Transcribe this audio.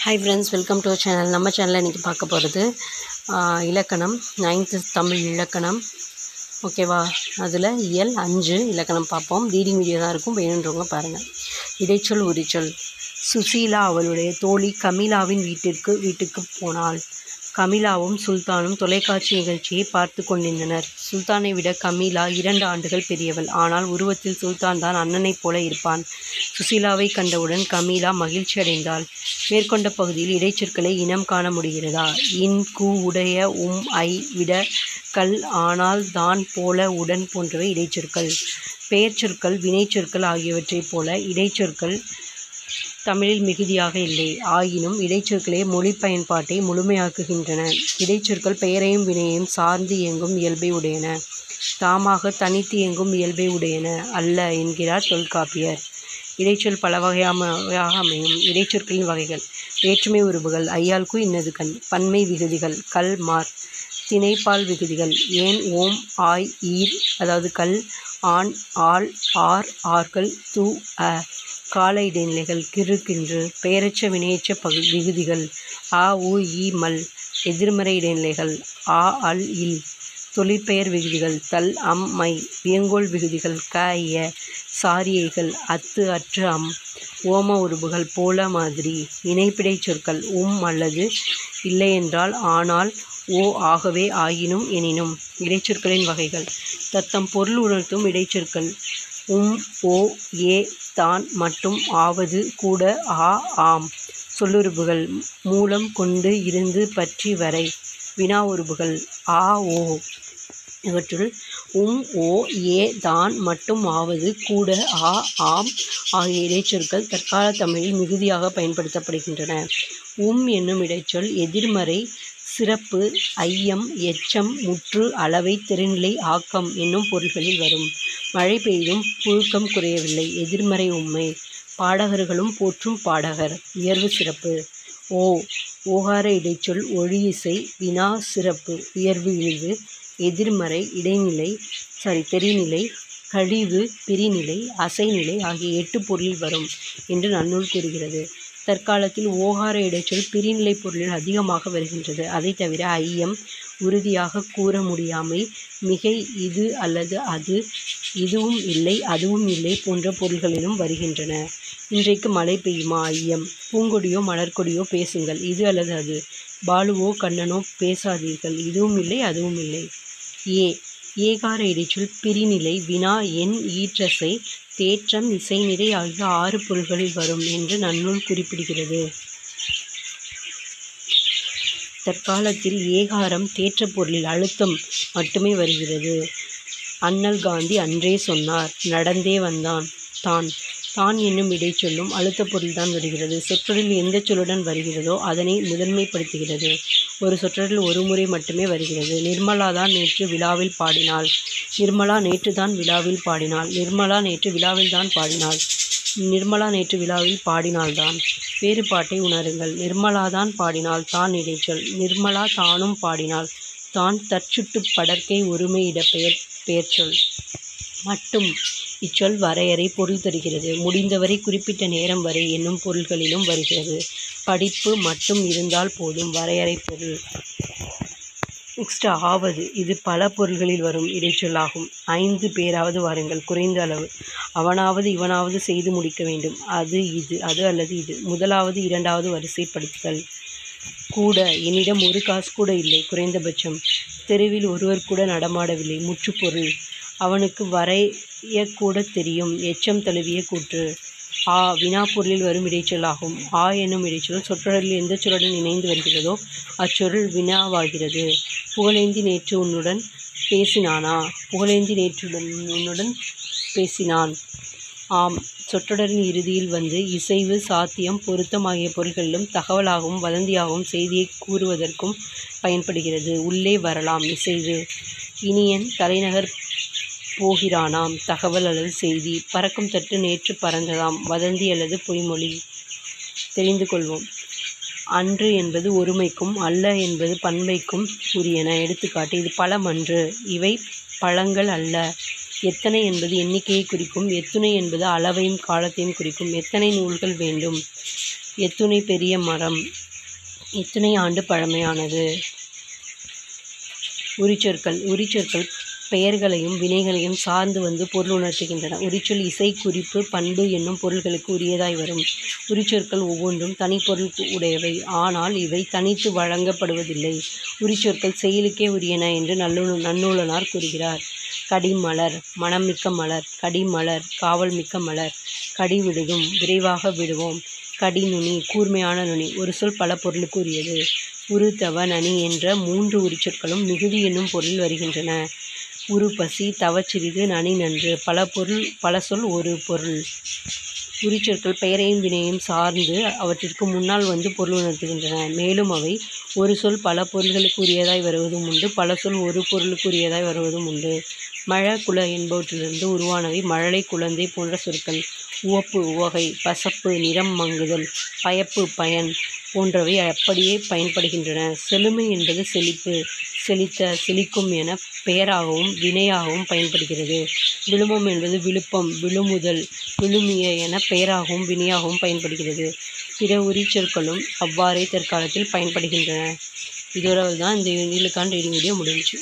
Hi friends, welcome to our channel. நம்ம சேனலில் இன்றைக்கி பார்க்க போகிறது இலக்கணம் 9th தமிழ் இலக்கணம். ஓகேவா? அதில் இயல் 5 இலக்கணம் பார்ப்போம். ரீடிங் வீடியோ தான் இருக்கும், வேணுன்றவங்க பாருங்கள். இடைச்சொல் உரிச்சொல். சுசீலா அவளுடைய தோழி கமிலாவின் வீட்டுக்கு போனாள். கமிலாவும் சுல்தானும் தொலைக்காட்சி நிகழ்ச்சியை பார்த்து கொண்டிருந்தனர். சுல்தானை விட கமிலா 2 ஆண்டுகள் பெரியவள். ஆனால் உருவத்தில் சுல்தான் தான் அண்ணனைப் போல இருப்பான். சுசீலாவை கண்டவுடன் கமிலா மகிழ்ச்சி அடைந்தாள். மேற்கொண்ட பகுதியில் இடைச்சொற்களை இனம் காண முடிகிறதா? இன், கு, உடைய, ஐ விட, கல், ஆனால், தான், போல, உடன் போன்றவை இடைச்சொற்கள். பெயர்ச்சொற்கள், வினைச்சொற்கள் ஆகியவற்றைப் போல இடைச்சொற்கள் தமிழில் மிகுதியாக இல்லை. ஆயினும் இடைச்சொற்களே மொழி பயன்பாட்டை முழுமையாக்குகின்றன. இடைச்சொற்கள் பெயரையும் வினையையும் சார்ந்து இயங்கும் இயல்பை உடையன. தாமாக தனித்து இயங்கும் இயல்பை உடையன அல்ல என்கிறார் தொல்காப்பியர். இடைச்சொல் பல வகையாக அமையும். இடைச்சொற்களின் வகைகள்: வேற்றுமை உருபுகள், ஐயாள்கு இன்னது கண். பன்மை விகுதிகள், கல், மார். திணைப்பால் விகுதிகள், ஏன், ஓம், ஆய், ஈர், அதாவது கல், ஆண், ஆள், ஆர், ஆர்கள், து, அ. கால இடைநிலைகள், கிறு, கின்று. பெயரச்ச வினையச்ச விகுதிகள், ஆ, உ, ஈ, மல். எதிர்மறை இடைநிலைகள், ஆ, அல், இல். தொழிற்பெயர் விகுதிகள், தல், அம், மை. வியங்கோள் விகுதிகள், க, ய. சாரியைகள், அத்து, அற்று, அம். ஓம உருபுகள், போல, மாதிரி. இணைப்பிடைச் சொற்கள், அல்லது, இல்லையென்றால், ஆனால், ஓ, ஆகவே, ஆயினும், எனினும். இடைச்சொற்களின் வகைகள்: தத்தம் பொருள் உணர்த்தும் இடைச்சொற்கள், ஓ, ஏ, தான், மட்டும், ஆவது, கூட, ஆ, ஆம். சொல்லுறுப்புகள், மூலம், கொண்டு, இருந்து, பற்றி, வரை. வினா உருபுகள், ஆ, ஓ. இவற்றுள் ஓ, ஏ, தான், மட்டும், ஆவது, கூட, ஆ, ஆம் ஆகிய இடைச்சொற்கள் தற்கால தமிழில் மிகுதியாக பயன்படுத்தப்படுகின்றன. என்னும் இடைச்சொல் எதிர்மறை, சிறப்பு, ஐயம், எச்சம், முற்று, அளவை, தெரிநிலை, ஆக்கம் என்னும் பொருள்களில் வரும். மழை பெய்தும் புழுக்கம் குறையவில்லை. எதிர்மறை உம்மை. பாடகர்களும் போற்றும் பாடகர். உயர்வு சிறப்பு. ஓகார இடைச்சொல் ஒழியிசை, வினா சிறப்பு, உயர்வு இழிவு. எதிர்மறை, தெரிநிலை, கழிவு, பிரிநிலை, அசைநிலை ஆகிய 8 பொருளில் வரும் என்று நன்னூல் கூறுகிறது. தற்காலத்தில் ஓகார இடைச்சொல் பிரிநிலை பொருளில் அதிகமாக வருகின்றது. அதை தவிர ஐயம், உறுதியாக கூற முடியாமை, மிகை, இது அல்லது அது, இதுவும் இல்லை அதுவும் இல்லை போன்ற பொருள்களிலும் வருகின்றன. இன்றைக்கு மழை பெய்யுமா? ஐயம். பூங்கொடியோ மலர்கொடியோ பேசுங்கள், இது அல்லது அது. பாலுவோ கண்ணனோ பேசாதீர்கள், இதுவும் இல்லை அதுவும் இல்லை. ஏகார இடைச்சொல் பிரிநிலை, வினா, எண், ஈற்றசை, தேற்றம், இசைநிறை ஆகிய 6 பொருள்களில் வரும் என்று நன்னூல் குறிப்பிடுகிறது. தற்காலத்தில் ஏகாரம் தேற்ற பொருளில் அழுத்தம் மட்டுமே வருகிறது. அண்ணல் காந்தி அன்றே சொன்னார், நடந்தே வந்தான். தான் என்னும் இடைச்சொல்லும் அழுத்த பொருள்தான் வருகிறது. சொற்றொடரில் எந்த சொல்லுடன் வருகிறதோ அதனை முதன்மைப்படுத்துகிறது. ஒரு சொற்றொடரில் ஒரு முறை மட்டுமே வருகிறது. நிர்மலா தான் நேற்று விழாவில் பாடினாள். நிர்மலா நேற்று தான் விழாவில் பாடினாள். நிர்மலா நேற்று விழாவில் தான் பாடினாள். நிர்மலா நேற்று விழாவில் பாடினால்தான். வேறுபாட்டை உணருங்கள். நிர்மலா தான் பாடினாள், தான் இடைச்சொல். நிர்மலா தானும் பாடினாள். தான் தற்சுட்டு படற்கை ஒருமை பெயர்ச்சொல். மட்டும் இச்சொல் வரையறை பொருள் தருகிறது. முடிந்தவரை, குறிப்பிட்ட நேரம் வரை என்னும் பொருள்களிலும் வருகிறது. படிப்பு மட்டும் இருந்தால் போதும், வரையறை பொருள். நெக்ஸ்ட் ஆவது. இது பல பொருள்களில் வரும் இடைச்சொல்லாகும். 5 பேராவது வாருங்கள், குறைந்த அளவு. அவனாவது இவனாவது செய்து முடிக்க வேண்டும். அது, இது, அது அல்லது இது. முதலாவது இரண்டாவது வரிசைப்படுத்துதல். கூட, என்னிடம் ஒரு காசு கூட இல்லை, குறைந்தபட்சம். தெருவில் ஒருவர் கூட நடமாடவில்லை, முற்றுப்பொருள். அவனுக்கு வரையக்கூட தெரியும், எச்சம் தழுவிய கூற்று. வினாப்பொருளில் வரும் இடைச்சொல்லாகும். என்னும் இடைச்சொல் சொற்றொடரில் எந்த சொல்லுடன் இணைந்து வருகிறதோ அச்சொருள் வினாவாகிறது. புகழேந்தி நேற்று உன்னுடன் பேசினானா? புகழேந்தி நேற்று உன்னுடன் பேசினான். ஆம் சொற்றொடரின் இறுதியில் வந்து இசைவு, சாத்தியம், பொருத்தம் ஆகிய பொருள்களிலும் தகவலாகவும் வதந்தியாகவும் செய்தியை கூறுவதற்கும் பயன்படுகிறது. உள்ளே வரலாம், இசைவு. இனியன் தலைநகர் போகிறானாம், தகவல் அல்லது செய்தி. பறக்கும் தட்டு நேற்று பறந்ததாம், வதந்தி அல்லது பொய்மொழி. தெரிந்து கொள்வோம். அன்று என்பது ஒருமைக்கும், அல்ல என்பது பன்மைக்கும் உரியன. எடுத்துக்காட்டு: இது பழமன்று, இவை பழங்கள் அல்ல. எத்தனை என்பது எண்ணிக்கையை குறிக்கும். எத்துணை என்பது அளவையும் காலத்தையும் குறிக்கும். எத்தனை நூல்கள் வேண்டும். எத்துணை பெரிய மரம், எத்தனை ஆண்டு பழமையானது. உரிச்சொற்கள் பெயர்களையும் வினைகளையும் சார்ந்து வந்து பொருள் உணர்த்துகின்றன. உரிச்சொல் இசை, குறிப்பு, பண்பு என்னும் பொருள்களுக்கு உரியதாய் வரும். உரிச்சொற்கள் ஒவ்வொன்றும் தனிப்பொருள் உடையவை. ஆனால் இவை தனித்து வழங்கப்படுவதில்லை. உரிச்சொற்கள் செயலுக்கே உரியன என்று நன்னூலனார் கூறுகிறார். கடிமலர், மணமிக்க மலர். கடிமலர், காவல் மிக்க மலர். கடி விடுதும், விரைவாக விடுவோம். கடிநுனி, கூர்மையான நுனி. ஒரு சொல் பல பொருளுக்கு உரியது. உரு, தவ, நனி என்ற 3 உரிச்சொற்களும் மிகுதி என்னும் பொருளில் வருகின்றன. உரு பசி, தவச்சிறிது, நனி நன்று. பல சொல் ஒரு பொருள். உரிச்சொற்கள் பெயரையும் வினையையும் சார்ந்து அவற்றிற்கு முன்னால் வந்து பொருள் உணர்த்துகின்றன. மேலும் அவை ஒரு சொல் பல பொருள்களுக்கு உரியதாய் வருவதும் உண்டு, பல சொல் ஒரு பொருளுக்கு உரியதாய் வருவதும் உண்டு. மழ, குல என்பவற்றிலிருந்து உருவானவை மழலை, குழந்தை போன்ற சொற்கள். உவப்பு, உவகை. பசப்பு, நிறம் மங்குதல். பயப்பு, பயன் போன்றவை அப்படியே பயன்படுகின்றன. செழுமை என்பது செழிப்பு, செழித்த, செழிக்கும் என பெயராகவும் வினையாகவும் பயன்படுகிறது. விழுமம் என்பது விழுப்பம், விழுமுதல், விழுமிய என பெயராகவும் வினையாகவும் பயன்படுகிறது. பிற உரிச்சொற்களும் அவ்வாறே தற்காலத்தில் பயன்படுகின்றன. இதோட தான் இந்த இலக்கண ரீடிங் வீடியோ முடிஞ்சுச்சு.